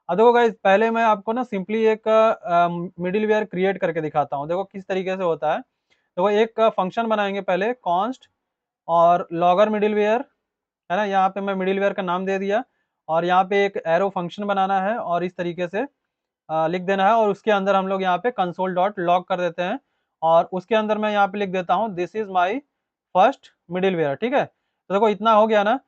अब देखो गाइस, पहले मैं आपको ना सिंपली एक मिडिलवेयर क्रिएट करके दिखाता हूँ। देखो किस तरीके से होता है। देखो एक फंक्शन बनाएंगे पहले, कॉन्स्ट और लॉगर मिडिलवेयर, है ना। यहाँ पे मैं मिडिलवेयर का नाम दे दिया, और यहाँ पे एक एरो फंक्शन बनाना है और इस तरीके से लिख देना है, और उसके अंदर हम लोग यहाँ पे कंसोल डॉट लॉग कर देते हैं, और उसके अंदर मैं यहाँ पे लिख देता हूँ this is my first middleware. ठीक है, तो देखो इतना हो गया ना।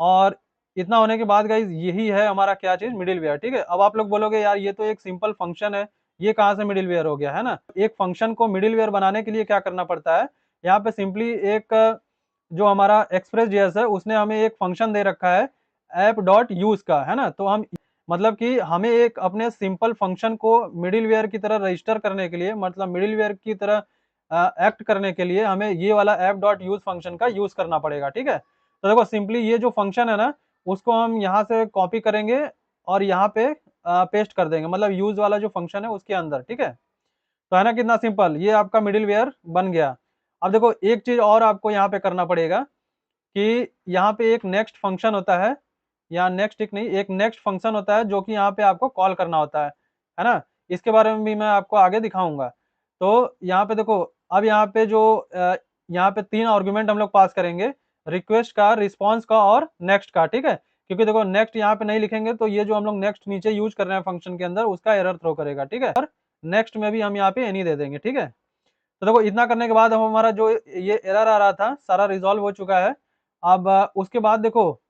और इतना होने के बाद गाइज यही है हमारा क्या चीज, मिडिलवेयर। ठीक है, अब आप लोग बोलोगे यार ये तो एक सिंपल फंक्शन है, ये कहाँ से मिडिलवेयर हो गया, है ना। एक फंक्शन को मिडिलवेयर बनाने के लिए क्या करना पड़ता है, यहाँ पे सिंपली एक जो हमारा एक्सप्रेस जेएस है उसने हमें एक फंक्शन दे रखा है ऐप डॉट यूज का, है ना। तो हम मतलब कि हमें एक अपने सिंपल फंक्शन को मिडिलवेयर की तरह रजिस्टर करने के लिए, मतलब मिडिलवेयर की तरह एक्ट करने के लिए हमें ये वाला ऐप डॉट यूज फंक्शन का यूज करना पड़ेगा। ठीक है, तो देखो सिंपली ये जो फंक्शन है ना, उसको हम यहाँ से कॉपी करेंगे और यहाँ पे पेस्ट कर देंगे, मतलब यूज वाला जो फंक्शन है उसके अंदर। ठीक है, तो है ना कितना सिंपल, ये आपका मिडिलवेयर बन गया। अब देखो एक चीज और आपको यहाँ पे करना पड़ेगा कि यहाँ पे एक नेक्स्ट फंक्शन होता है, या नेक्स्ट एक नहीं, एक नेक्स्ट फंक्शन होता है जो कि यहाँ पे आपको कॉल करना होता है ना। इसके बारे में भी मैं आपको आगे दिखाऊंगा। तो यहाँ पे देखो, अब यहाँ पे जो यहाँ पे 3 आर्गुमेंट हम लोग पास करेंगे, रिक्वेस्ट का, रिस्पॉन्स का और नेक्स्ट का। ठीक है, क्योंकि देखो नेक्स्ट यहाँ पे नहीं लिखेंगे तो ये जो हम लोग नेक्स्ट नीचे यूज कर रहे हैं फंक्शन के अंदर, उसका एरर थ्रो करेगा। ठीक है, और नेक्स्ट में भी हम यहाँ पे एनी दे देंगे। ठीक है, तो देखो इतना करने के बाद हम हमारा जो ये एरर आ रहा था सारा रिजॉल्व हो चुका है। अब उसके बाद देखो,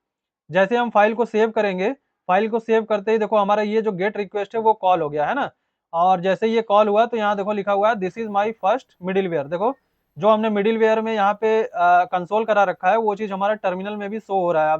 जैसे हम फाइल को सेव करेंगे, फाइल को सेव करते ही देखो हमारा ये जो गेट रिक्वेस्ट है वो कॉल हो गया, है ना। और जैसे ये कॉल हुआ तो यहाँ देखो लिखा हुआ है this is my first middleware. देखो जो हमने मिडिलवेयर में यहाँ पे कंसोल करा रखा है वो चीज हमारा टर्मिनल में भी शो हो रहा है।